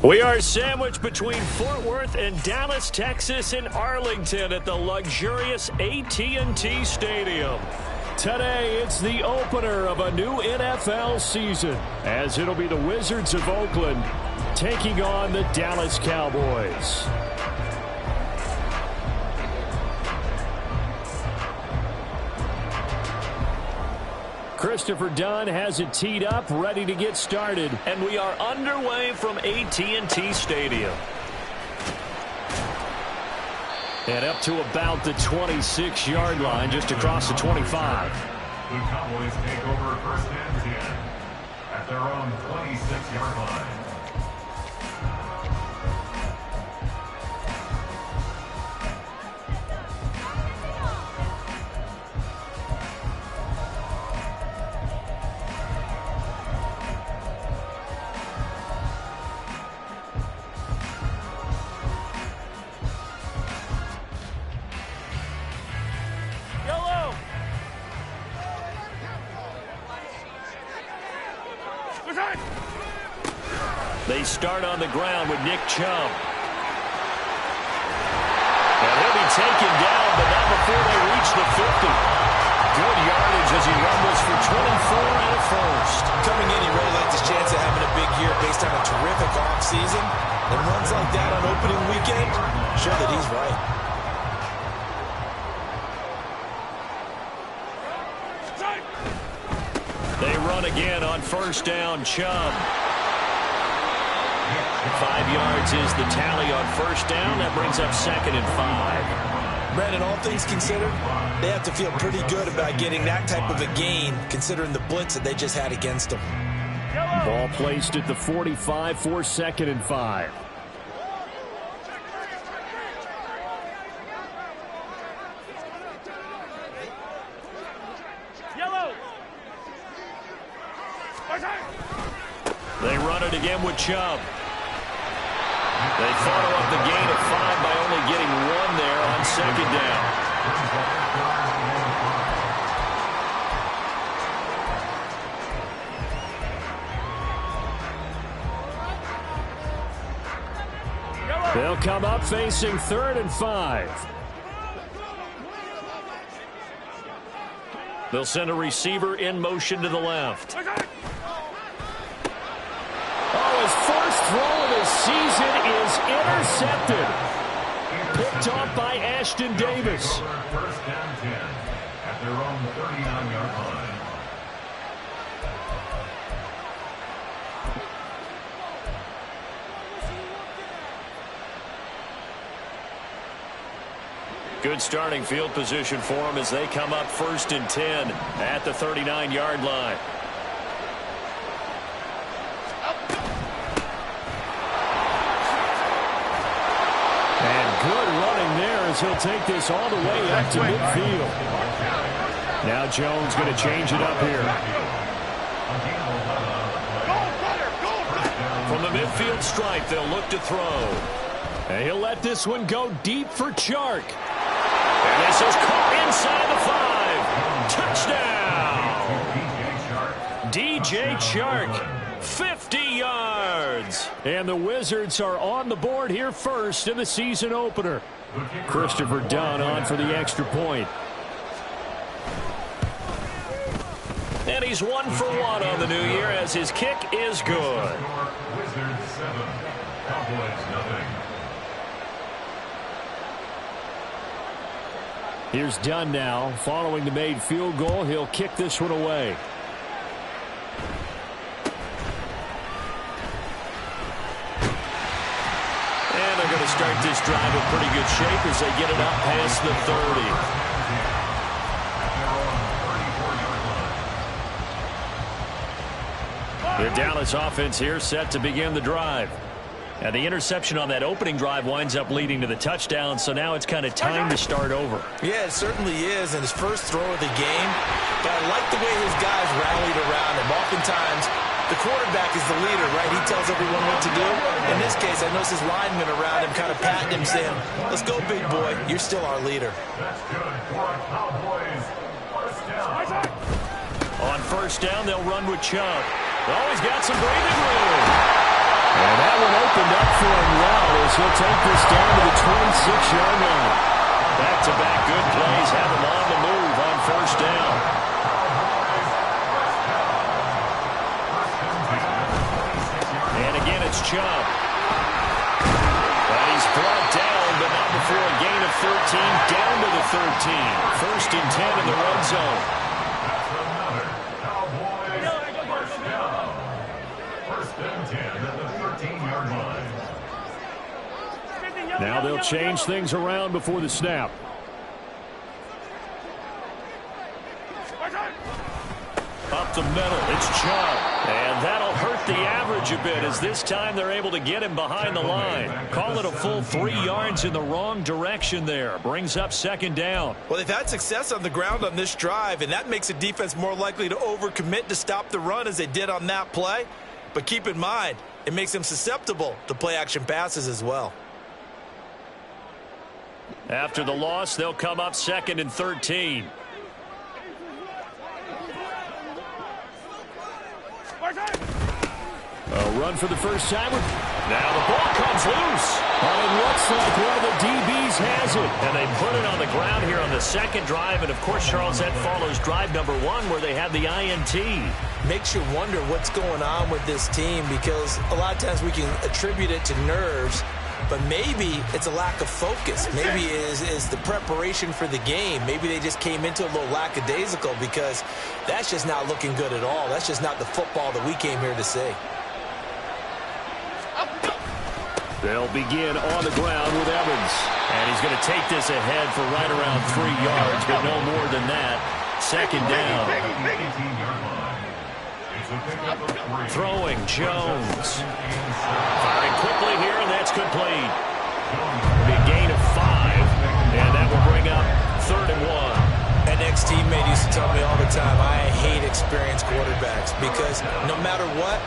We are sandwiched between Fort Worth and Dallas, Texas, and Arlington at the luxurious AT&T Stadium. Today, it's the opener of a new NFL season, as it'll be the Wizards of Oakland taking on the Dallas Cowboys. Christopher Dunn has it teed up, ready to get started. And we are underway from AT&T Stadium. And up to about the 26-yard line, just across the 25. The Cowboys take over first and 10 at their own 26-yard line. They start on the ground with Nick Chubb. And he'll be taken down, but not before they reach the 50. Good yardage as he rumbles for 24 and a first. Coming in, he really liked his chance of having a big year based on a terrific offseason. And runs like that on opening weekend, show that he's right. They run again on first down. Chubb. 5 yards is the tally on first down. That brings up 2nd and 5. Brandon, all things considered, they have to feel pretty good about getting that type of a gain, considering the blitz that they just had against them. Ball placed at the 45 for 2nd and 5. They run it again with Chubb. They follow up the gain of 5 by only getting 1 there on 2nd down. They'll come up facing 3rd and 5. They'll send a receiver in motion to the left. His first throw of the season is intercepted. Picked off by Ashton Davis. First down 10 at their own 39-yard line. Good starting field position for them as they come up 1st and 10 at the 39-yard line. Good running there as he'll take this all the way up to midfield. Now Jones going to change it up here. From the midfield stripe, they'll look to throw. And he'll let this one go deep for Chark. And this is caught inside the 5. Touchdown! DJ Chark. 50 yards. And the Wizards are on the board here first in the season opener. Christopher Dunn on for the extra point. And he's 1 for 1 on the new year as his kick is good. Wizards 7, Cowboys 0. Here's Dunn now. Following the made field goal, he'll kick this one away. Start this drive in pretty good shape as they get it up past the 30. The Dallas offense here set to begin the drive. And the interception on that opening drive winds up leading to the touchdown, so now it's kind of time to start over. Yeah, it certainly is, and his first throw of the game. But I like the way his guys rallied around him. Oftentimes, the quarterback is the leader, right? He tells everyone what to do. In this case, I noticed his linemen around him kind of patting him, saying, let's go, big boy. You're still our leader. That's good for Cowboys. First down. On first down, they'll run with Chubb. Always got some breathing room. And that one opened up for him well as he'll take this down to the 26-yard line. Back-to-back good plays have him on the move on first down. And again, it's Chubb. But he's brought down, but not before a gain of 13, down to the 13. First and 10 in the red zone. Now they'll change things around before the snap. Up the middle, it's Chubb. And that'll hurt the average a bit as this time they're able to get him behind the line. Call it a full 3 yards in the wrong direction there. Brings up second down. Well, they've had success on the ground on this drive, and that makes a defense more likely to overcommit to stop the run as they did on that play. But keep in mind, it makes them susceptible to play-action passes as well. After the loss, they'll come up second and 13. A run for the first time. Now the ball comes loose. And it looks like one of the DBs has it. And they put it on the ground here on the second drive. And, of course, Charles, that follows drive number 1 where they had the INT. Makes you wonder what's going on with this team because a lot of times we can attribute it to nerves, but maybe it's a lack of focus. Maybe it is the preparation for the game. Maybe they just came into a little lackadaisical because that's just not looking good at all. That's just not the football that we came here to see. They'll begin on the ground with Evans. And he's going to take this ahead for right around 3 yards, but no more than that. Second down. Throwing Jones. Firing quickly here, and that's complete. Big gain of 5, and that will bring up 3rd and 1. An ex-teammate used to tell me all the time, I hate experienced quarterbacks because no matter what,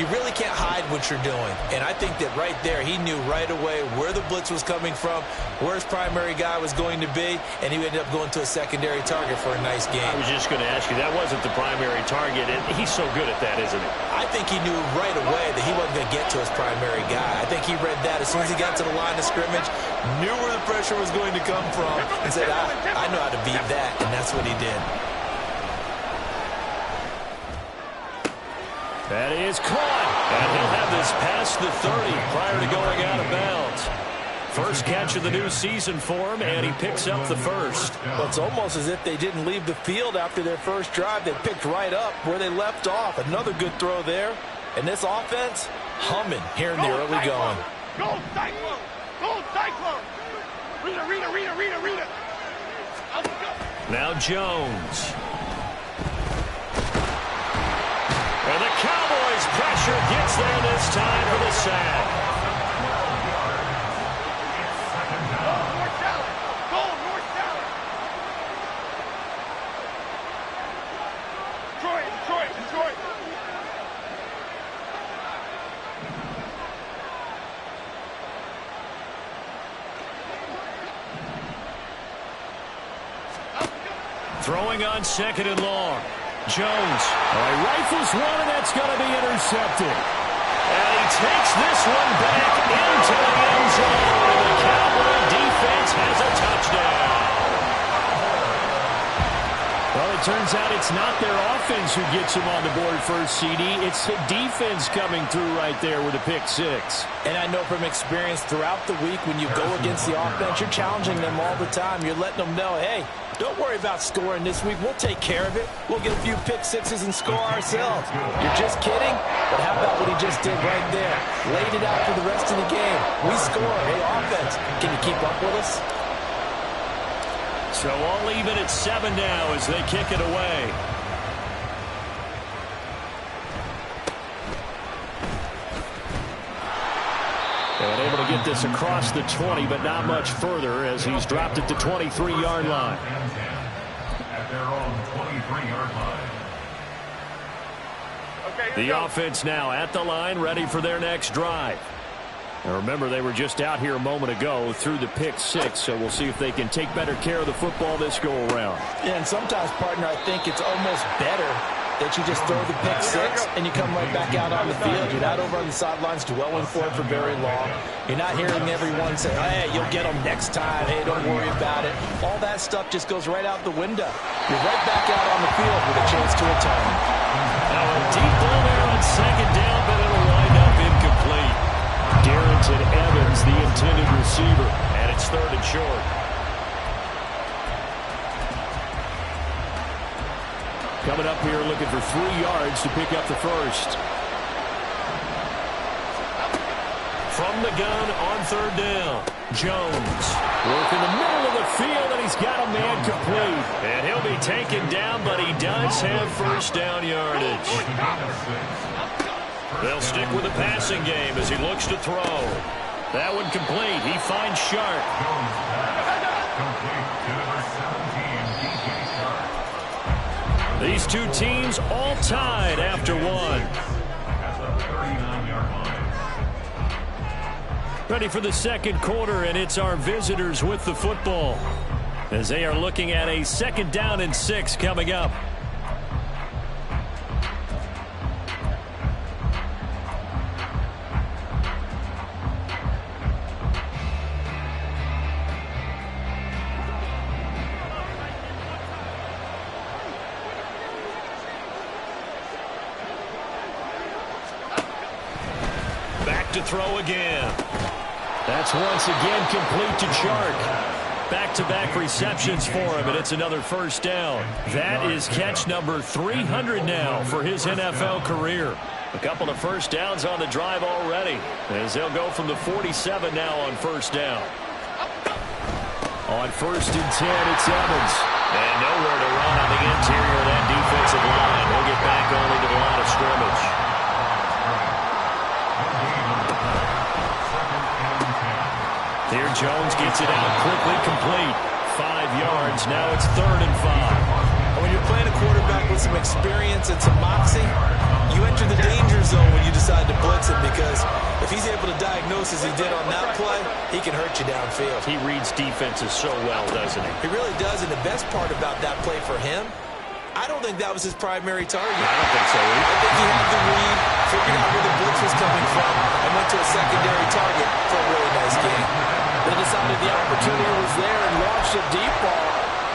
you really can't hide what you're doing. And I think that right there, he knew right away where the blitz was coming from, where his primary guy was going to be, and he ended up going to a secondary target for a nice game. I was just going to ask you, that wasn't the primary target, and he's so good at that, isn't he? I think he knew right away that he wasn't going to get to his primary guy. I think he read that as soon as he got to the line of scrimmage, knew where the pressure was going to come from, and said, I know how to beat that, and that's what he did. That is caught, and he'll have this past the 30 prior to going out of bounds. First catch of the new season for him, and he picks up the first. Well, it's almost as if they didn't leave the field after their first drive. They picked right up where they left off. Another good throw there. And this offense, humming here in the early going. Go Cyclone! Go Cyclone! Read it! Now Jones. And the Cowboys pressure gets there this time for the sack. Go North Dallas! Detroit! Throwing on second and long. Jones. Rifles one, and that's going to be intercepted. And he takes this one back into the end zone. And the Cowboy defense has a touchdown. Well, it turns out it's not their offense who gets him on the board first, CD. It's the defense coming through right there with a pick 6. And I know from experience throughout the week when you go against the offense, you're challenging them all the time. You're letting them know, hey, don't worry about scoring this week. We'll take care of it. We'll get a few pick 6s and score ourselves. You're just kidding? But how about what he just did right there? Laid it out for the rest of the game. We score. Hey, offense, can you keep up with us? So all even at 7 now as they kick it away. And able to get this across the 20, but not much further as he's dropped it to 23-yard line. At their own 23-yard line. The offense now at the line, ready for their next drive. Now remember, they were just out here a moment ago through the pick 6, so we'll see if they can take better care of the football this go-around. Yeah, and sometimes, partner, I think it's almost better that you just throw the pick six and you come right back out on the field. You're not over on the sidelines dwelling for it for very long. You're not hearing everyone say, hey, you'll get them next time. Hey, don't worry about it. All that stuff just goes right out the window. You're right back out on the field with a chance to atone. Now a deep ball there on second down, but it'll wind up incomplete. Darrington Evans, the intended receiver, and it's 3rd and short. Coming up here looking for 3 yards to pick up the first. From the gun on 3rd down, Jones working the middle of the field, and he's got a man complete. And he'll be taken down, but he does have first down yardage. They'll stick with the passing game as he looks to throw. That one complete. He finds Sharp. These two teams all tied after one. Ready for the second quarter, and it's our visitors with the football as they are looking at a 2nd down and 6 coming up. To throw again. That's once again complete to Chark. Back-to-back receptions for him, and it's another first down. That is catch number 300 now for his NFL career. A couple of first downs on the drive already, as they'll go from the 47 now on first down. On 1st and 10, it's Evans. And nowhere to run on the interior of that defensive line. He'll get back only to the line of scrimmage. Here Jones gets it out quickly, complete. 5 yards. Now it's 3rd and 5. When you're playing a quarterback with some experience and some moxie, you enter the danger zone when you decide to blitz him, because if he's able to diagnose as he did on that play, he can hurt you downfield. He reads defenses so well, doesn't he? He really does, and the best part about that play for him, I don't think that was his primary target. I don't think so either. I think he had the read, figured out where the blitz was coming from, and went to a secondary target for a really nice game. They decided the opportunity was there and launched a deep ball,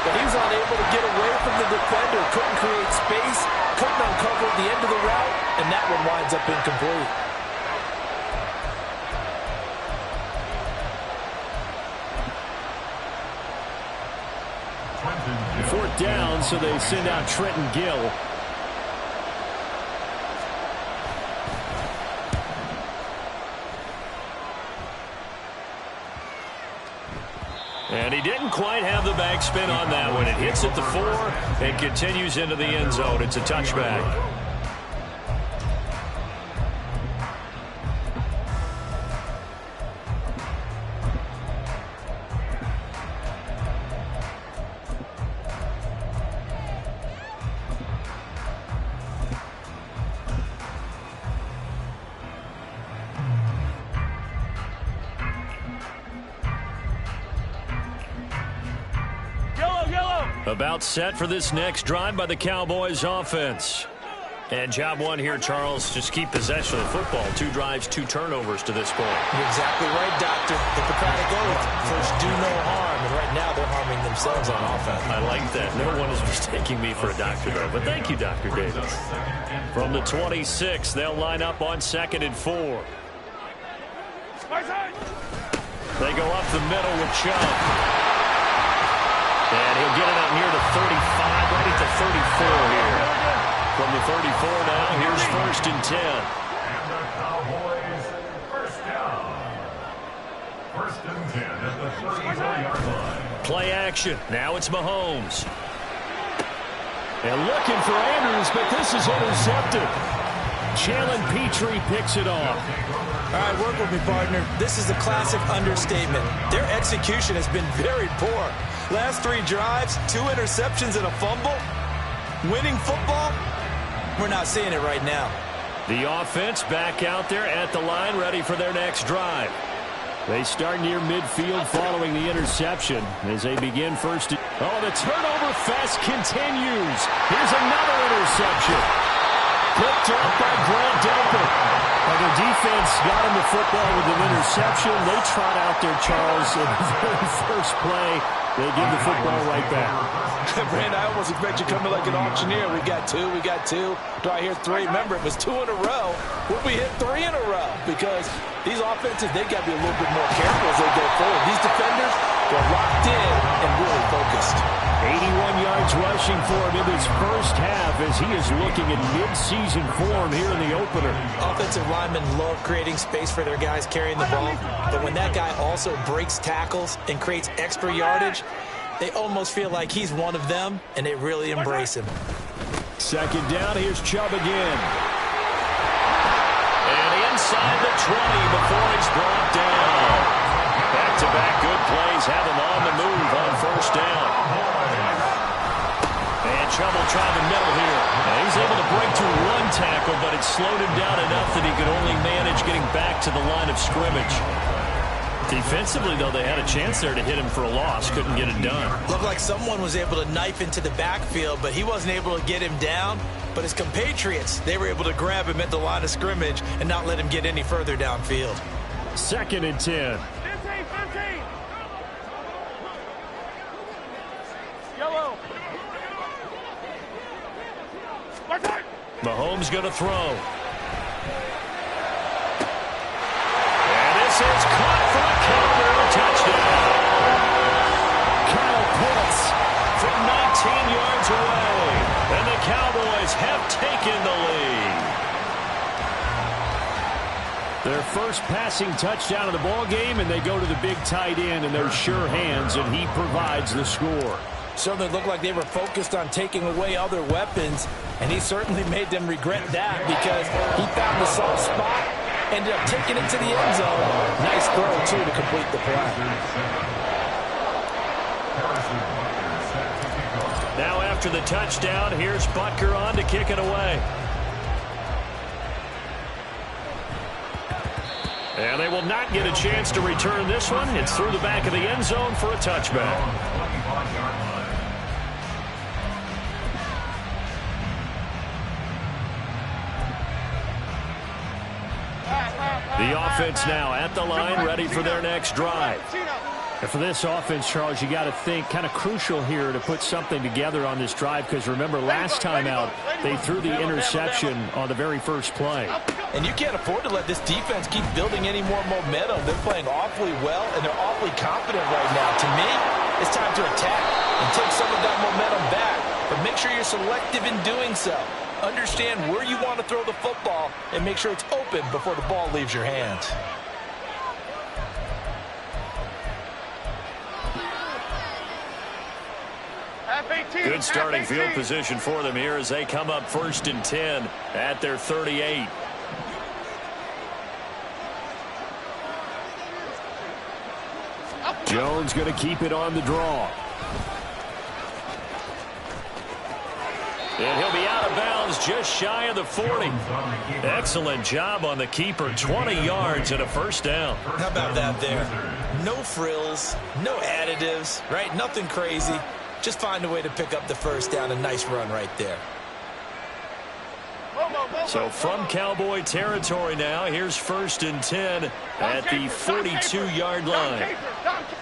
but he was unable to get away from the defender, couldn't create space, couldn't uncover the end of the route, and that one winds up incomplete. 4th down, so they send out Trenton Gill. And he didn't quite have the backspin on that one. It hits at the 4 and continues into the end zone. It's a touchback. About set for this next drive by the Cowboys offense. And job one here, Charles, just keep possession of the football. 2 drives, 2 turnovers to this point. You're exactly right, Doctor. Hippocratic oath. First, do no harm. And right now, they're harming themselves on offense. I like that. No one is mistaking me for a doctor, though. But thank you, Dr. Davis. From the 26, they'll line up on 2nd and 4. They go up the middle with Chubb. And he'll get it up near the 35, right at the 34 here. From the 34 now, here's 1st and 10. And the Cowboys first down. 1st and 10 at the 34-yard line. Play action. Now it's Mahomes. And looking for Andrews, but this is intercepted. Jalen Petrie picks it off. All right, work with me, partner. This is a classic understatement. Their execution has been very poor. Last 3 drives, 2 interceptions and a fumble. Winning football? We're not seeing it right now. The offense back out there at the line, ready for their next drive. They start near midfield following the interception as they begin first. Oh, the turnover fest continues. Here's another interception. Picked up by Grant Delpit. And the defense got him the football with an interception. They trot out there, Charles, in the very first play. They give the football right back. Brand, I almost expect you coming like an auctioneer. We got two. Do I hear three? Remember, it was 2 in a row. Would we hit 3 in a row? Because these offenses, they got to be a little bit more careful as they go forward. These defenders, they're locked in and really focused. 81 yards rushing for him in this first half as he is looking at mid-season form here in the opener. Offensive linemen love creating space for their guys carrying the ball, but when that guy also breaks tackles and creates extra yardage, they almost feel like he's one of them, and they really embrace him. Second down, here's Chubb again. And inside the 20 before he's brought down. Back-to-back good plays have him on the move on first down. And Chubb will try the middle here. Now he's able to break through one tackle, but it slowed him down enough that he could only manage getting back to the line of scrimmage. Defensively, though, they had a chance there to hit him for a loss. Couldn't get it done. Looked like someone was able to knife into the backfield, but he wasn't able to get him down. But his compatriots, they were able to grab him at the line of scrimmage and not let him get any further downfield. 2nd and 10. 15. Yellow. Mahomes going to throw. And this is caught for a Cowboy touchdown. Kyle Pitts from 19 yards away. And the Cowboys have taken the lead. Their first passing touchdown of the ball game, and they go to the big tight end in those sure hands, and he provides the score. Certainly looked like they were focused on taking away other weapons, and he certainly made them regret that because he found the soft spot, ended up taking it to the end zone. Nice throw, too, to complete the play. Now after the touchdown, here's Butker on to kick it away. And they will not get a chance to return this one. It's through the back of the end zone for a touchback. The offense now at the line, ready for their next drive. And for this offense, Charles, you got to think kind of crucial here to put something together on this drive because remember last time out they threw the interception on the very first play. And you can't afford to let this defense keep building any more momentum. They're playing awfully well and they're awfully confident right now. To me, it's time to attack and take some of that momentum back. But make sure you're selective in doing so. Understand where you want to throw the football and make sure it's open before the ball leaves your hands. Good starting field position for them here as they come up 1st and 10 at their 38. Jones going to keep it on the draw. And he'll be out of bounds just shy of the 40. Excellent job on the keeper. 20 yards and a first down. How about that there? No frills, no additives, right? Nothing crazy. Just find a way to pick up the first down. A nice run right there. So from Cowboy territory now, here's 1st and 10 at the 42-yard line.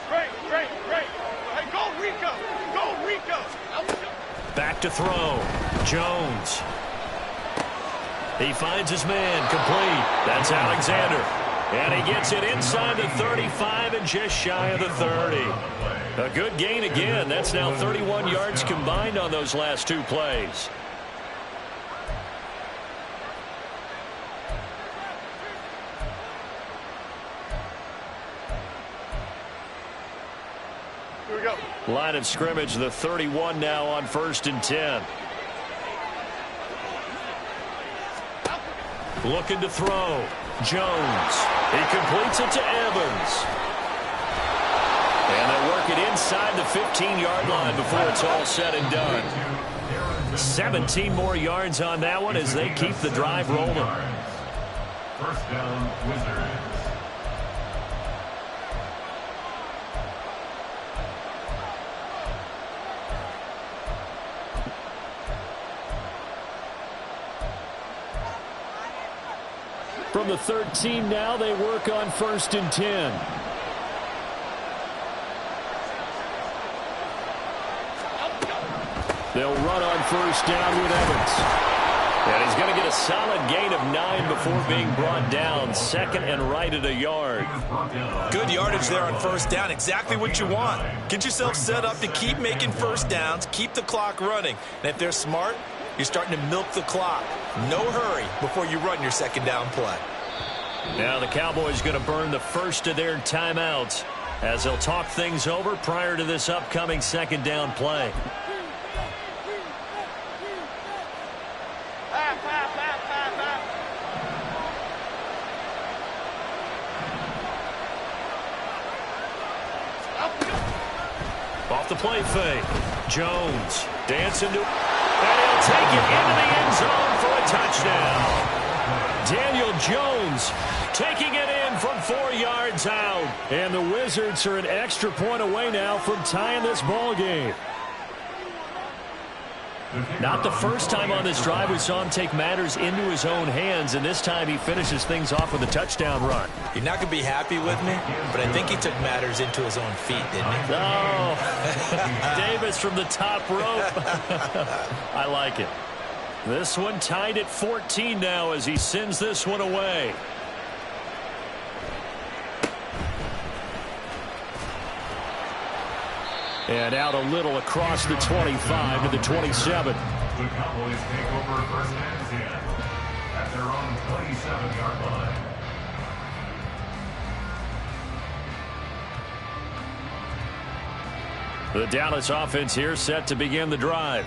Great. Hey, go Rico. Back to throw. Jones. He finds his man complete. That's Alexander. And he gets it inside the 35 and just shy of the 30. A good gain again. That's now 31 yards combined on those last 2 plays. Here we go. Line of scrimmage, the 31 now on 1st and 10. Looking to throw. Jones. He completes it to Evans. And they work it inside the 15-yard line before it's all said and done. 17 more yards on that one as they keep the drive rolling. First down, Wizards. From the 13 now, they work on 1st and 10. They'll run on 1st down with Evans. And he's going to get a solid gain of 9 before being brought down. 2nd and right at a yard. Good yardage there on 1st down. Exactly what you want. Get yourself set up to keep making 1st downs, keep the clock running. And if they're smart, you're starting to milk the clock. No hurry before you run your 2nd down play. Now the Cowboys going to burn the first of their timeouts as they'll talk things over prior to this upcoming 2nd down play. Off the play fake. Jones dancing to, and he'll take it into the end zone for a touchdown. Daniel Jones taking it in from 4 yards out. And the Wizards are an extra point away now from tying this ball game. Not the first time on this drive we saw him take matters into his own hands, and this time he finishes things off with a touchdown run. You're not going to be happy with me, but I think he took matters into his own feet, didn't he? Oh, Davis from the top rope. I like it. This one tied at 14 now as he sends this one away. And out a little across the 25 to the 27. The Cowboys take over 1st and 10 at their own 27-yard line. The Dallas offense here set to begin the drive.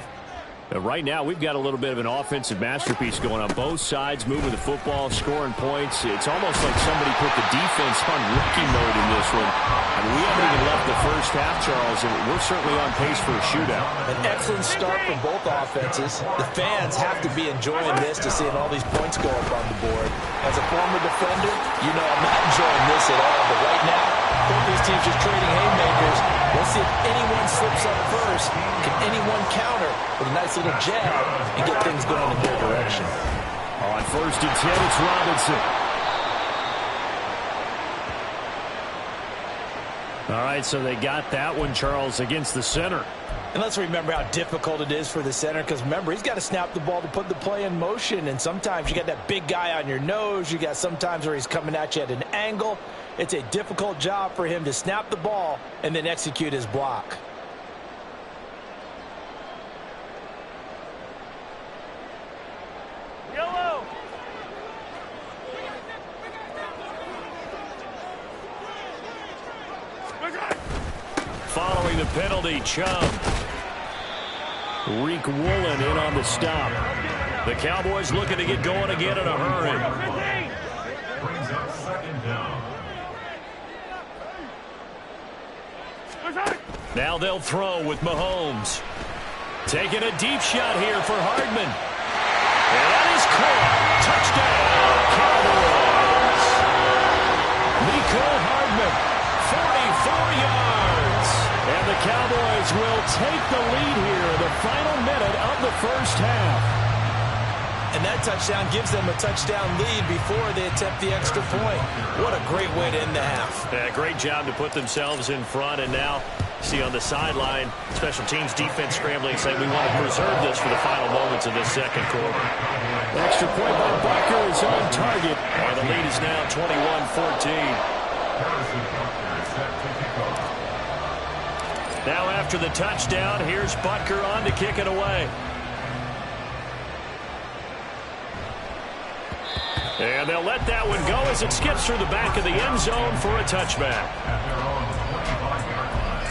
Right now, we've got a little bit of an offensive masterpiece going on. Both sides moving the football, scoring points. It's almost like somebody put the defense on rookie mode in this one. I mean, we haven't even left the first half, Charles, and we're certainly on pace for a shootout. An excellent start for both offenses. The fans have to be enjoying this to seeing all these points go up on the board. As a former defender, you know I'm not enjoying this at all. But right now, both these teams just trading haymakers. Let's see if anyone slips up first. Can anyone counter with a nice little jab and get things going in their direction? On 1st and 10, it's Robinson. All right, so they got that one, Charles, against the center. And let's remember how difficult it is for the center, because remember, he's got to snap the ball to put the play in motion, and sometimes you got that big guy on your nose. You got sometimes where he's coming at you at an angle. It's a difficult job for him to snap the ball and then execute his block. Yellow. Following the penalty, Chubb. Reek Woolen in on the stop. The Cowboys looking to get going again in a hurry. Brings up 2nd down. Now they'll throw with Mahomes. Taking a deep shot here for Hardman. And that is caught. Touchdown, Cowboys. Nico Hardman, 44 yards. And the Cowboys will take the lead here in the final minute of the first half. And that touchdown gives them a touchdown lead before they attempt the extra point. What a great way to end the half. Yeah, great job to put themselves in front. And now, see on the sideline, special teams defense scrambling, saying we want to preserve this for the final moments of this 2nd quarter. Extra point by Bucker is on target. And the lead is now 21-14. Now after the touchdown, here's Butker on to kick it away. And they'll let that one go as it skips through the back of the end zone for a touchback. At their own 25-yard line.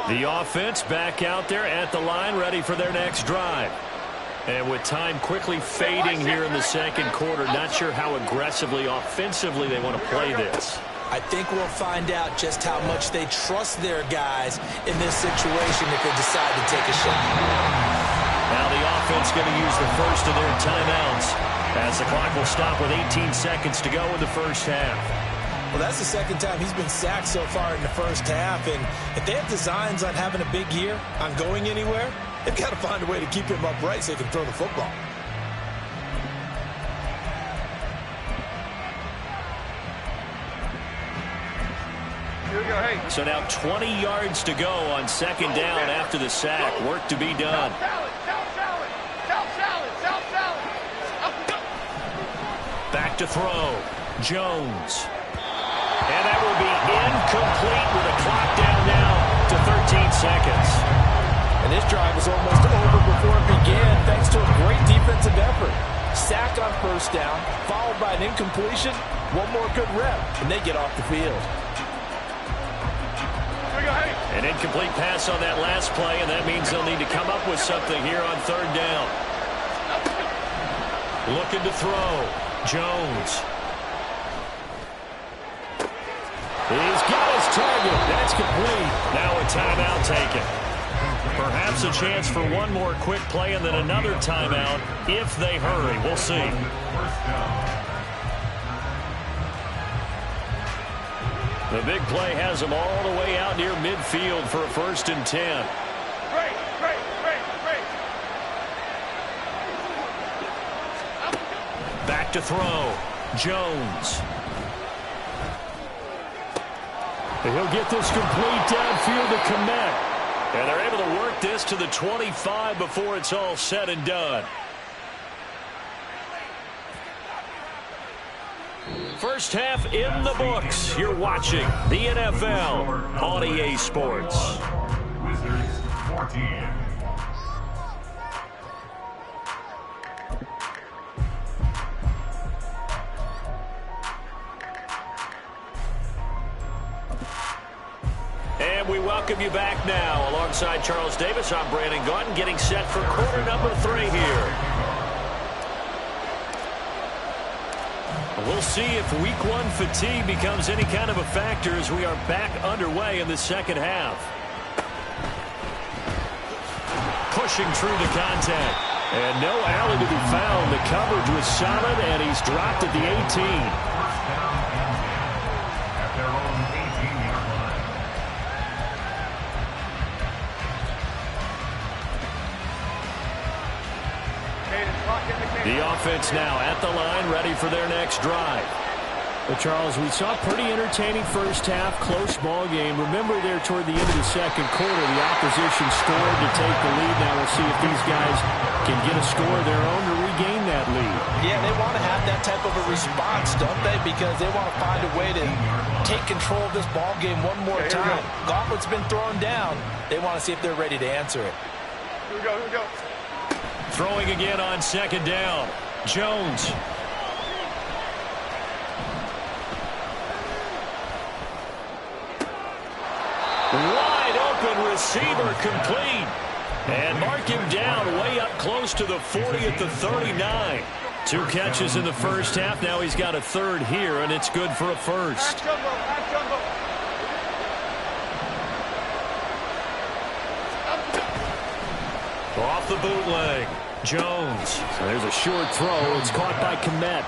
The offense back out there at the line, ready for their next drive. And with time quickly fading here in the 2nd quarter, not sure how aggressively, offensively they want to play this. I think we'll find out just how much they trust their guys in this situation if they decide to take a shot. Now the offense offense going to use the first of their timeouts as the clock will stop with 18 seconds to go in the first half. Well, that's the second time he's been sacked so far in the first half, and if they have designs on having a big year, on going anywhere, they've got to find a way to keep him upright so he can throw the football. So now 20 yards to go on second down after the sack. Work to be done. Back to throw. Jones. And that will be incomplete with a clock down now to 13 seconds. And this drive was almost over before it began thanks to a great defensive effort. Sack on first down, followed by an incompletion. One more good rep, and they get off the field. An incomplete pass on that last play, and that means they'll need to come up with something here on third down. Looking to throw. Jones. He's got his target. That's complete. Now a timeout taken. Perhaps a chance for one more quick play and then another timeout if they hurry. We'll see. The big play has them all the way out near midfield for a 1st and 10. Great. Back to throw. Jones. And he'll get this complete downfield to Kmet. And they're able to work this to the 25 before it's all said and done. First half in the books. You're watching the NFL on EA Sports. Wizards 14. And we welcome you back now. Alongside Charles Davis, I'm Brandon Gaudin, getting set for quarter number 3 here. We'll see if week 1 fatigue becomes any kind of a factor as we are back underway in the second half. Pushing through the contact. And no alley to be found. The coverage was solid, and he's dropped at the 18. First down and 10 at their own 18-yard line. The offense now at the line, ready for their next drive. Well, Charles, we saw a pretty entertaining first half, close ball game. Remember there toward the end of the second quarter, the opposition scored to take the lead. Now we'll see if these guys can get a score of their own to regain that lead. Yeah, they want to have that type of a response, don't they? Because they want to find a way to take control of this ball game one more time. Gauntlet's been thrown down. They want to see if they're ready to answer it. Here we go. Throwing again on second down. Jones. Wide open receiver complete. And mark him down way up close to the 40 at the 39. 2 catches in the first half. Now he's got a third here, and it's good for a first. Back jumbo. Off the bootleg. Jones. So there's a short throw. It's caught by Kmet.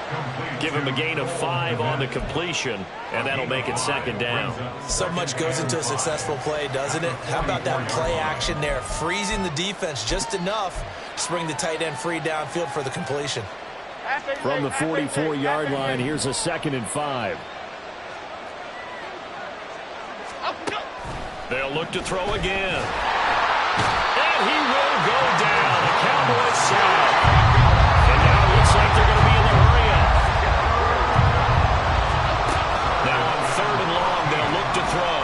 Give him a gain of 5 on the completion, and that'll make it second down. So much goes into a successful play, doesn't it? How about that play action there? Freezing the defense just enough to bring the tight end free downfield for the completion. From the 44-yard line, here's a 2nd and 5. They'll look to throw again. And he will go down. The Cowboys sack. And now it looks like they're going to be in the hurry-up. Now on 3rd and long, they'll look to throw.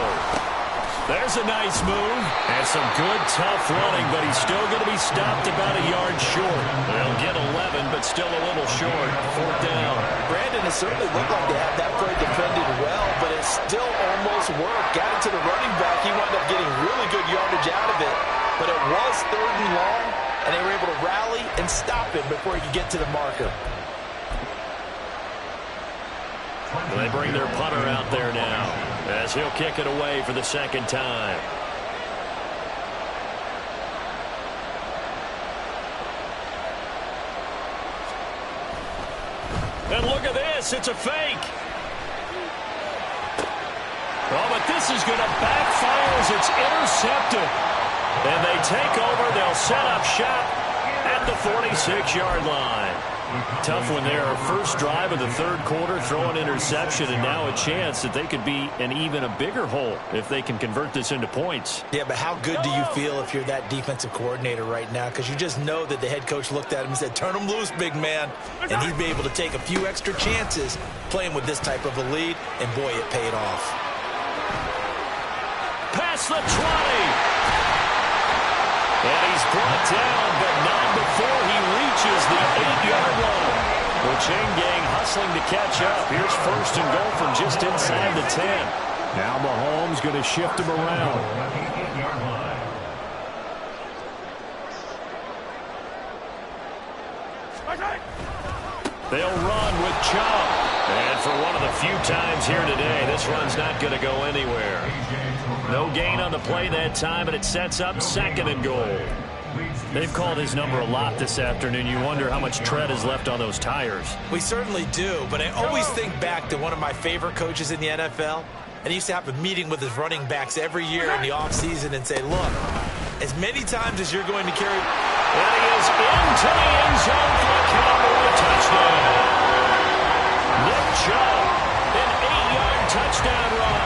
There's a nice move. And some good, tough running, but he's still going to be stopped about a yard short. They'll get 11, but still a little short. 4th down. Brandon, it certainly looked like they had that play defended well, but it still almost worked. Got it to the running back. He wound up getting really good yardage out of it. But it was 3rd and long, and they were able to rally and stop him before he could get to the marker. They bring their punter out there now as he'll kick it away for the 2nd time. pass. It's a fake. Oh, but this is going to backfire as it's intercepted. And they take over. They'll set up shop at the 46-yard line. Tough one there. First drive of the third quarter, throw an interception, and now a chance that they could be in even a bigger hole if they can convert this into points. Yeah, but how good do you feel if you're that defensive coordinator right now? Because you just know that the head coach looked at him and said, turn him loose, big man. And he'd be able to take a few extra chances playing with this type of a lead, and boy, it paid off. Past the 20. And he's brought down, but not before he reaches the 8-yard line. The chain gang hustling to catch up. Here's first and goal from just inside the 10. Now Mahomes going to shift him around. They'll run with Chubb. And for one of the few times here today, this run's not going to go anywhere. No gain on the play that time, and it sets up second and goal. They've called his number a lot this afternoon. You wonder how much tread is left on those tires. We certainly do, but I always think back to one of my favorite coaches in the NFL, and he used to have a meeting with his running backs every year in the offseason and say, look, as many times as you're going to carry... And he is into the end zone for a Cowboy touchdown. Nick Chubb, an 8-yard touchdown run.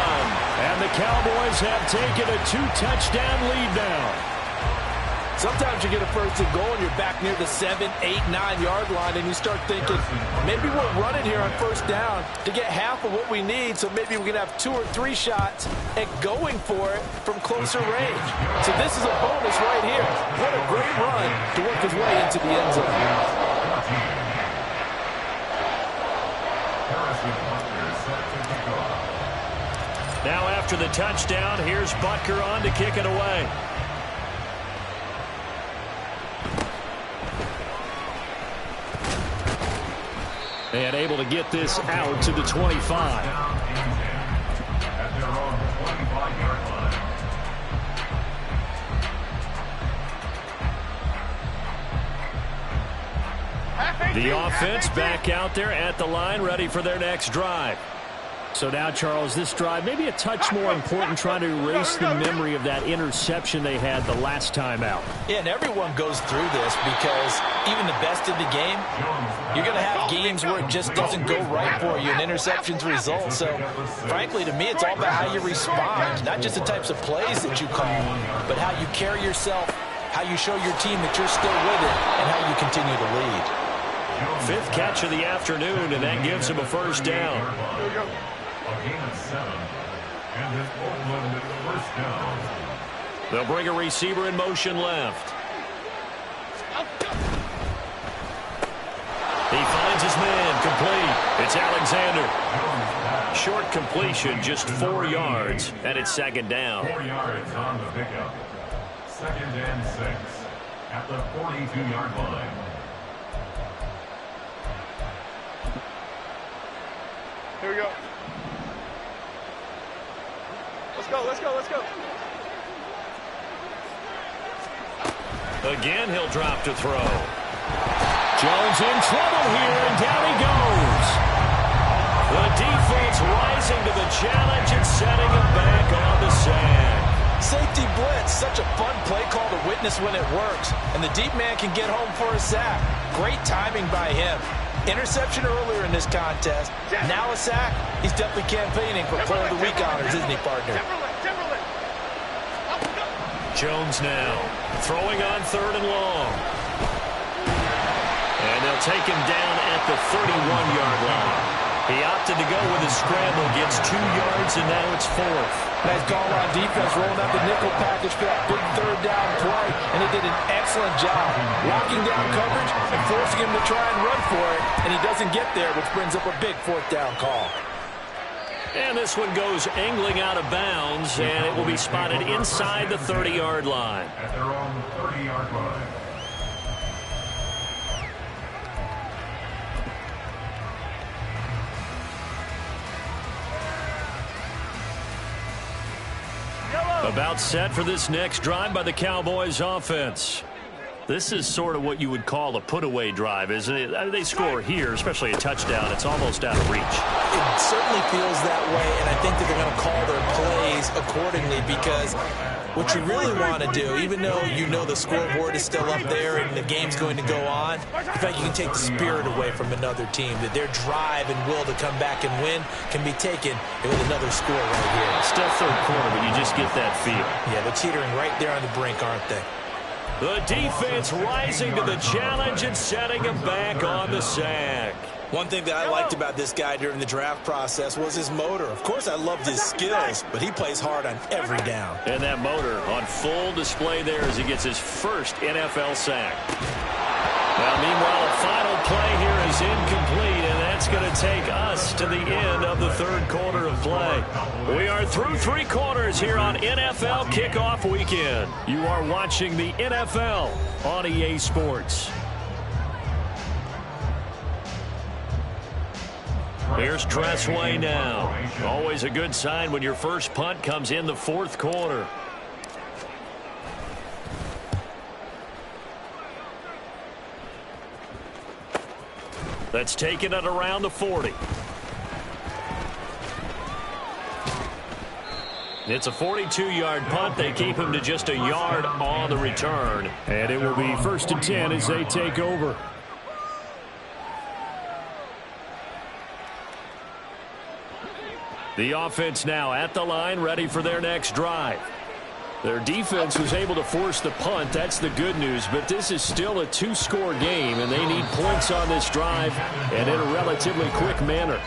And the Cowboys have taken a 2-touchdown lead now. Sometimes you get a first and goal and you're back near the 7, 8, 9-yard line, and you start thinking, maybe we're running here on first down to get half of what we need, so maybe we can have 2 or 3 shots at going for it from closer range. So this is a bonus right here. What a great run to work his way into the end zone. Now after the touchdown, here's Butker on to kick it away. And able to get this out to the 25. The offense back out there at the line, ready for their next drive. So now, Charles, this drive maybe a touch more important, trying to erase the memory of that interception they had the last time out. Yeah, and everyone goes through this because even the best in the game, you're going to have games where it just doesn't go right for you, and interceptions result. So, frankly, to me, it's all about how you respond, not just the types of plays that you call, but how you carry yourself, how you show your team that you're still with it, and how you continue to lead. 5th catch of the afternoon, and that gives him a first down. They'll bring a receiver in motion left. He finds his man, complete. It's Alexander. Short completion, just 4 yards, and it's second down. 4 yards on the pickup. 2nd and 6 at the 42-yard line. Here we go. Let's go, let's go, let's go. Again, he'll drop to throw. Jones in trouble here, and down he goes. The defense rising to the challenge and setting him back on the sack. Safety blitz, such a fun play call to witness when it works. And the deep man can get home for a sack. Great timing by him. Interception earlier in this contest. Now a sack. He's definitely campaigning for Player of the Week honors, isn't he, partner? Jones now throwing on 3rd and long. And they'll take him down at the 31-yard line. He opted to go with his scramble, gets 2 yards, and now it's 4th. Nice call on defense, rolling out the nickel package for that big 3rd down play, and he did an excellent job locking down coverage and forcing him to try and run for it, and he doesn't get there, which brings up a big 4th down call. And this one goes angling out of bounds, and it will be spotted inside the 30-yard line. At their own 30-yard line. About set for this next drive by the Cowboys offense. This is sort of what you would call a put-away drive, isn't it? I mean, they score here, especially a touchdown. It's almost out of reach. It certainly feels that way, and I think that they're going to call their plays accordingly because what you really want to do, even though you know the scoreboard is still up there and the game's going to go on, in fact, you can take the spirit away from another team, that their drive and will to come back and win can be taken with another score right here. Still third quarter, but you just get that feel. Yeah, they're teetering right there on the brink, aren't they? The defense rising to the challenge and setting him back on the sack. One thing that I liked about this guy during the draft process was his motor. Of course, I loved his skills, but he plays hard on every down. And that motor on full display there as he gets his first NFL sack. Now, meanwhile, a final play here is incomplete, and that's going to take us to the end of the third quarter of play. We are through three quarters here on NFL Kickoff Weekend. You are watching the NFL on EA Sports. Here's Tressway now. Always a good sign when your first punt comes in the fourth quarter. That's taken it around the 40. It's a 42-yard punt. They keep him to just a yard on the return. And it will be 1st and 10 as they take over. The offense now at the line, ready for their next drive. Their defense was able to force the punt. That's the good news, but this is still a two-score game, and they need points on this drive and in a relatively quick manner.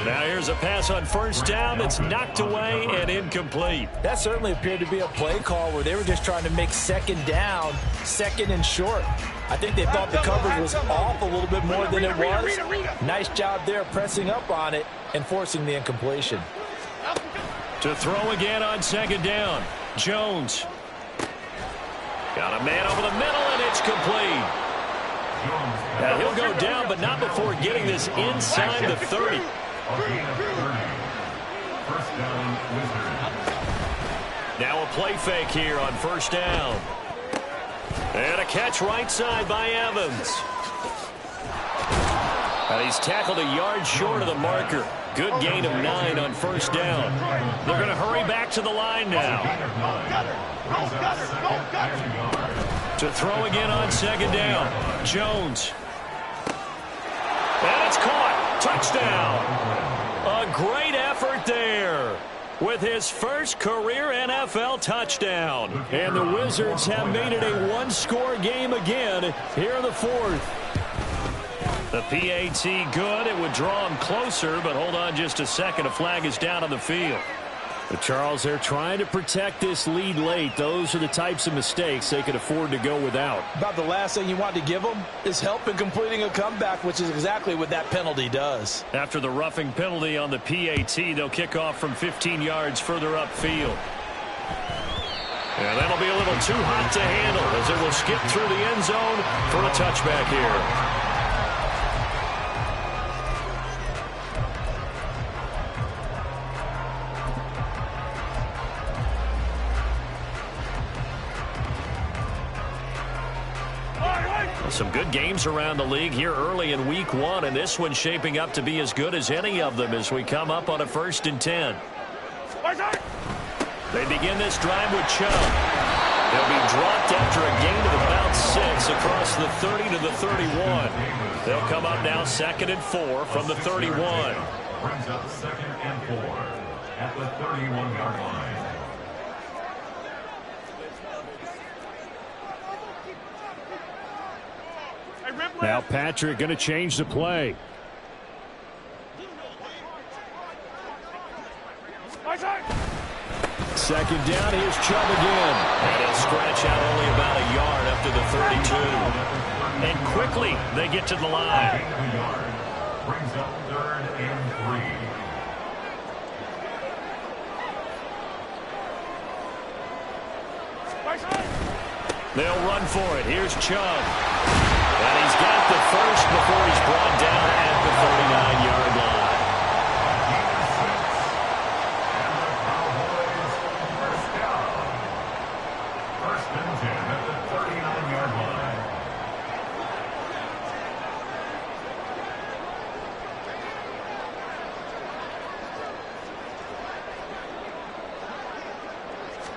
Now here's a pass on first down that's knocked away and incomplete. That certainly appeared to be a play call where they were just trying to make second down, second and short. I think they thought the coverage was off a little bit more than it was. Nice job there pressing up on it and forcing the incompletion. To throw again on second down. Jones. Got a man over the middle, and it's complete. Now he'll go down, but not before getting this inside the 30. Now a play fake here on first down. And a catch right side by Evans. And he's tackled a yard short of the marker. Good gain of 9 on first down. They're going to hurry back to the line now. To throw again on second down. Jones. And it's caught. Touchdown. A great effort there with his first career NFL touchdown. And the Wizards have made it a one-score game again here in the fourth. The PAT good. It would draw him closer, but hold on just a second. A flag is down on the field. But Charles, they're trying to protect this lead late. Those are the types of mistakes they could afford to go without. About the last thing you want to give them is help in completing a comeback, which is exactly what that penalty does. After the roughing penalty on the PAT, they'll kick off from 15 yards further upfield. And that'll be a little too hot to handle as it will skip through the end zone for a touchback here. Some good games around the league here early in week 1, and this one's shaping up to be as good as any of them as we come up on a 1st and 10. They begin this drive with Chubb. They'll be dropped after a gain of about 6 across the 30 to the 31. They'll come up now 2nd and 4 from the 31. Brings up 2nd and 4 at the 31-yard line. Now Patrick going to change the play. Second down, here's Chubb again. And he'll scratch out only about a yard up to the 32. And quickly they get to the line. Brings up 3rd and 3. They'll run for it. Here's Chubb. And he's got the first before he's brought down at the 39-yard line. First and 10 at the 39-yard line.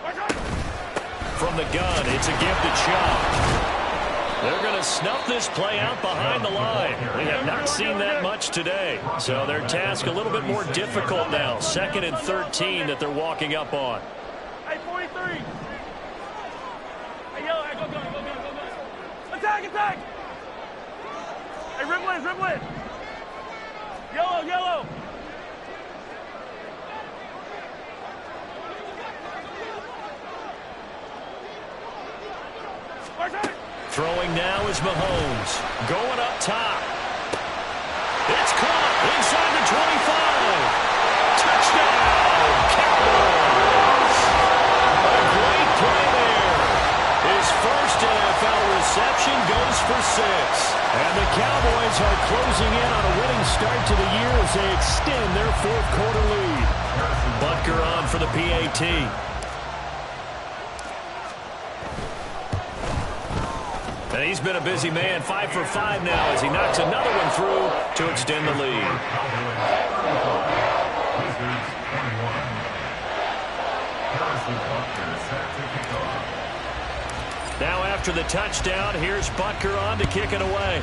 From the gun, it's a gifted shot. They're going to snuff this play out behind the line. We have not seen that much today. So their task a little bit more difficult now. 2nd and 13 that they're walking up on. Hey, 43. Hey, yellow, go. Attack. Hey, ribble it. Yellow. Throwing now is Mahomes. Going up top. It's caught inside the 25. Touchdown, Cowboys. A great play there. His first NFL reception goes for 6. And the Cowboys are closing in on a winning start to the year as they extend their 4th quarter lead. Butker on for the PAT. And he's been a busy man, 5 for 5 now as he knocks another one through to extend the lead. Now after the touchdown, here's Butker on to kick it away.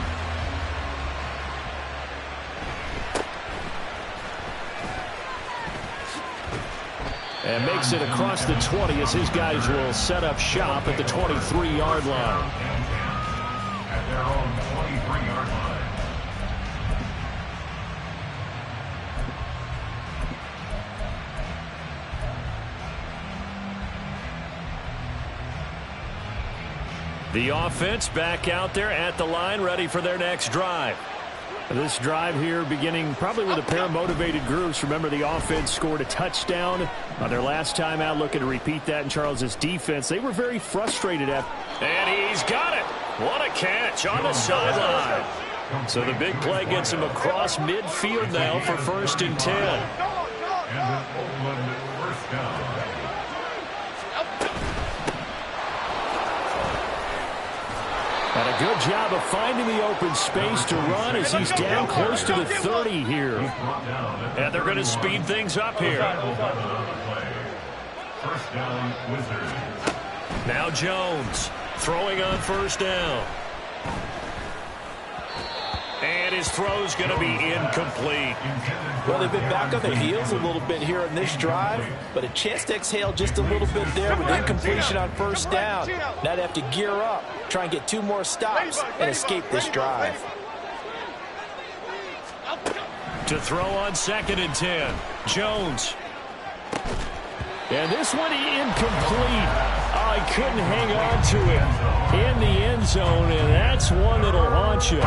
And makes it across the 20 as his guys will set up shop at the 23-yard line. At their own 23-yard line. The offense back out there at the line, ready for their next drive. This drive here beginning probably with a pair of motivated groups. Remember, the offense scored a touchdown on their last time out, looking to repeat that in Charles's defense. They were very frustrated at. And he's got it. What a catch on the sideline. So the big play gets him across midfield now for 1st and 10. And an Oakland first down. And a good job of finding the open space to run as he's down close to the 30 here. And they're going to speed things up here. First down, Wizards. Now Jones throwing on 1st down. And his throw's going to be incomplete. Well, they've been back on their heels a little bit here in this drive, but a chance to exhale just a little bit there with incompletion on 1st down. Now they have to gear up, try and get 2 more stops, and escape this drive. To throw on 2nd and 10. Jones. And this one incomplete. Oh, he couldn't hang on to it in the end zone, and that's one that'll haunt you.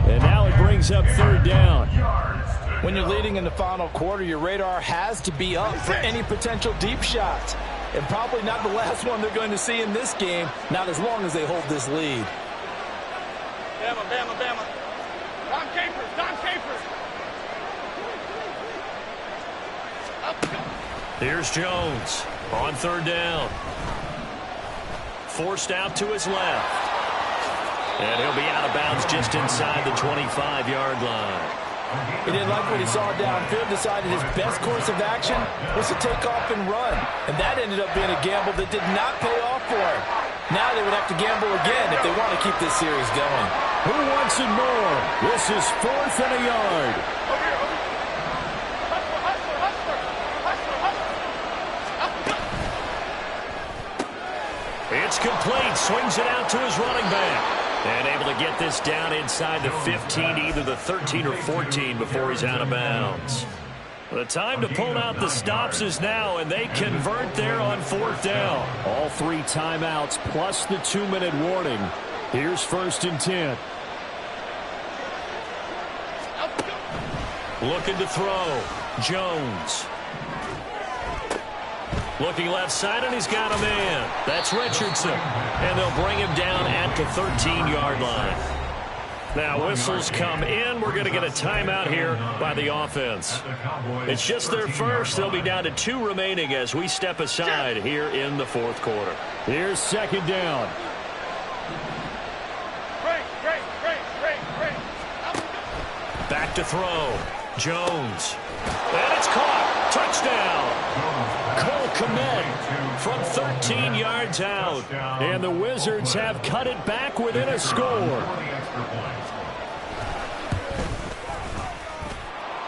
And now it brings up 3rd down. When you're leading in the final quarter, your radar has to be up for any potential deep shots. And probably not the last one they're going to see in this game, not as long as they hold this lead. Bama. Don Capers. Here's Jones on 3rd down. Forced out to his left. And he'll be out of bounds just inside the 25-yard line. He didn't like what he saw downfield, decided his best course of action was to take off and run. And that ended up being a gamble that did not pay off for him. Now they would have to gamble again if they want to keep this series going. Who wants it more? This is 4th and a yard. It's complete. Swings it out to his running back. And able to get this down inside the 15, either the 13 or 14 before he's out of bounds. The time to pull out the stops is now, and they convert there on 4th down. All 3 timeouts plus the 2-minute warning. Here's 1st and 10. Looking to throw. Jones. Looking left side, and he's got a man. That's Richardson. And they'll bring him down at the 13-yard line. Now whistles come in. We're going to get a timeout here by the offense. It's just their first. They'll be down to 2 remaining as we step aside here in the 4th quarter. Here's 2nd down. Back to throw. Jones. And it's caught. Touchdown. Cole commit from 13 yards out. And the Wizards have cut it back within a score.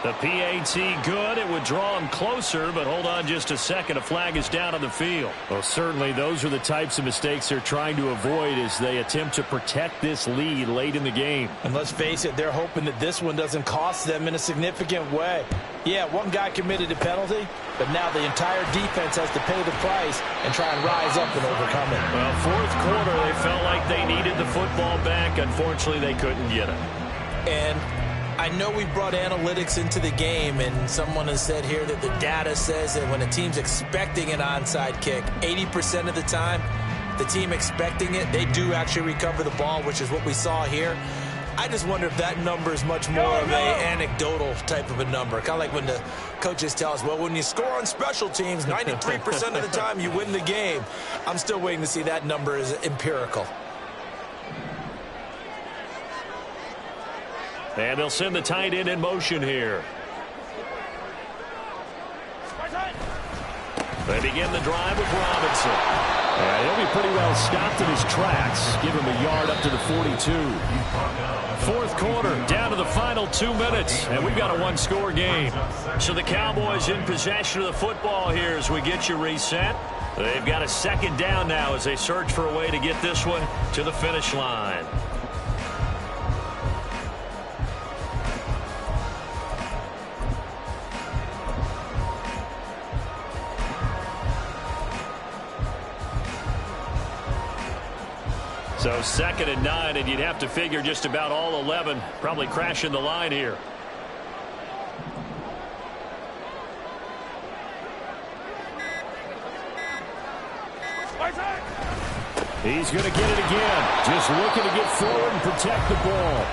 The PAT good. It would draw him closer, but hold on just a second. A flag is down on the field. Well, certainly those are the types of mistakes they're trying to avoid as they attempt to protect this lead late in the game. And let's face it, they're hoping that this one doesn't cost them in a significant way. Yeah, one guy committed a penalty, but now the entire defense has to pay the price and try and rise up and overcome it. Well, fourth quarter, they felt like they needed the football back. Unfortunately, they couldn't get it. And I know we brought analytics into the game, and someone has said here that the data says that when a team's expecting an onside kick, 80% of the time, the team expecting it, they do actually recover the ball, which is what we saw here. I just wonder if that number is much more of an anecdotal type of a number. Kind of like when the coaches tell us, well, when you score on special teams, 93% of the time you win the game. I'm still waiting to see that number is empirical. And they'll send the tight end in motion here. They begin the drive with Robinson. And he'll be pretty well stopped in his tracks. Give him a yard up to the 42. Fourth quarter, down to the final 2 minutes. And we've got a one-score game. So the Cowboys in possession of the football here as we get you reset. They've got a second down now as they search for a way to get this one to the finish line. So 2nd and 9, and you'd have to figure just about all 11 probably crashing the line here. He's going to get it again. Just looking to get forward and protect the ball.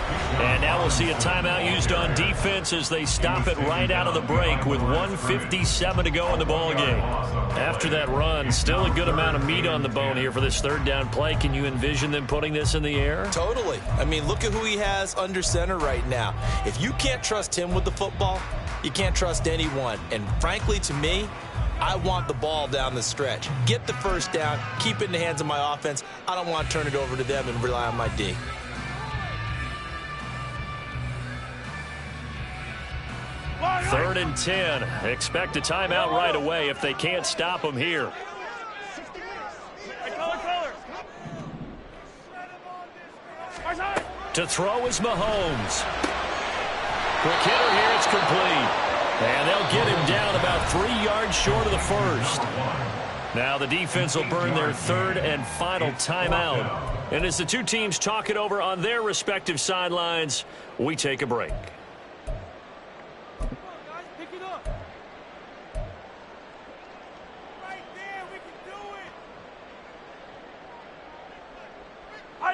And now we'll see a timeout used on defense as they stop it right out of the break with 1:57 to go in the ball game. After that run, still a good amount of meat on the bone here for this third down play. Can you envision them putting this in the air? Totally. I mean, look at who he has under center right now. If you can't trust him with the football, you can't trust anyone. And frankly, to me, I want the ball down the stretch. Get the first down, keep it in the hands of my offense. I don't want to turn it over to them and rely on my D. Third and 10. Expect a timeout right away if they can't stop them here. To throw is Mahomes. Quick hitter here, it's complete. And they'll get him down about 3 yards short of the first. Now the defense will burn their third and final timeout. And as the two teams talk it over on their respective sidelines, we take a break.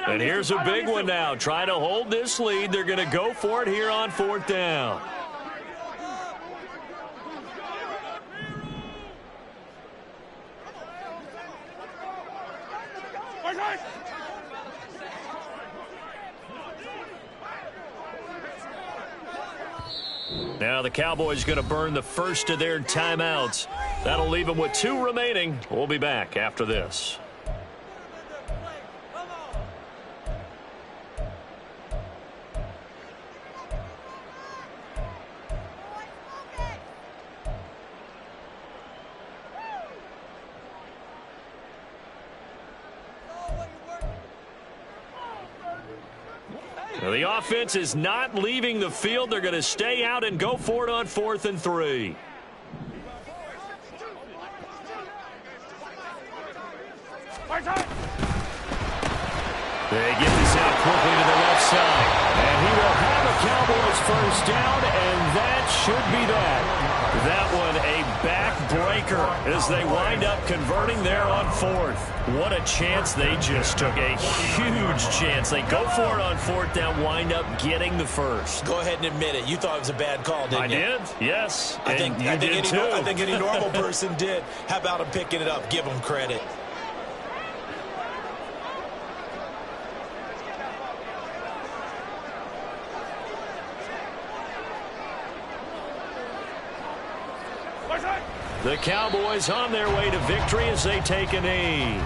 And here's a big one now. Trying to hold this lead. They're going to go for it here on 4th down. Now the Cowboys going to burn the first of their timeouts. That'll leave them with 2 remaining. We'll be back after this. The offense is not leaving the field. They're going to stay out and go for it on 4th and 3. They get this out quickly to the left side. And he will have a Cowboys first down, and that should be that. That one a backbreaker as they wind up converting there on 4th. What a chance they just took. A huge chance. They go for it on 4th down, wind up getting the first. Go ahead and admit it. You thought it was a bad call, didn't you? I did, yes. I think any normal person did. How about him picking it up? Give him credit. The Cowboys on their way to victory as they take a knee.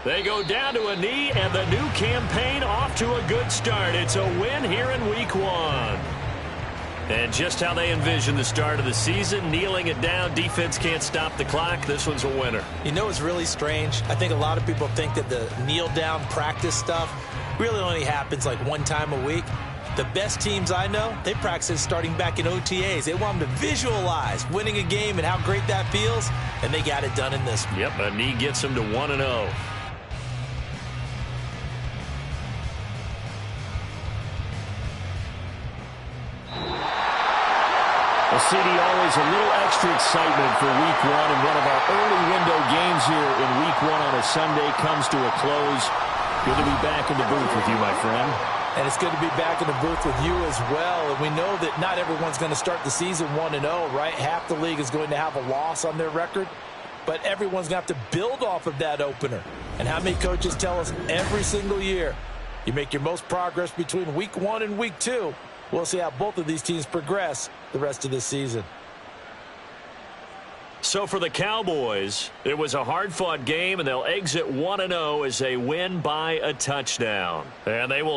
They go down to a knee, and the new campaign off to a good start. It's a win here in Week 1. And just how they envision the start of the season, kneeling it down, defense can't stop the clock. This one's a winner. You know, it's really strange. I think a lot of people think that the kneel-down practice stuff really only happens like one time a week. The best teams I know, they practice starting back in OTAs. They want them to visualize winning a game and how great that feels, and they got it done in this one. Yep, a knee gets them to 1-0. Well, CD, always a little extra excitement for Week 1, and one of our early window games here in Week 1 on a Sunday comes to a close. Good to be back in the booth with you, my friend. And it's good to be back in the booth with you as well. And we know that not everyone's going to start the season 1-0, right? Half the league is going to have a loss on their record. But everyone's going to have to build off of that opener. And how many coaches tell us every single year, you make your most progress between Week 1 and Week 2. We'll see how both of these teams progress the rest of this season. So for the Cowboys, it was a hard-fought game, and they'll exit 1-0 as they win by a touchdown. And they will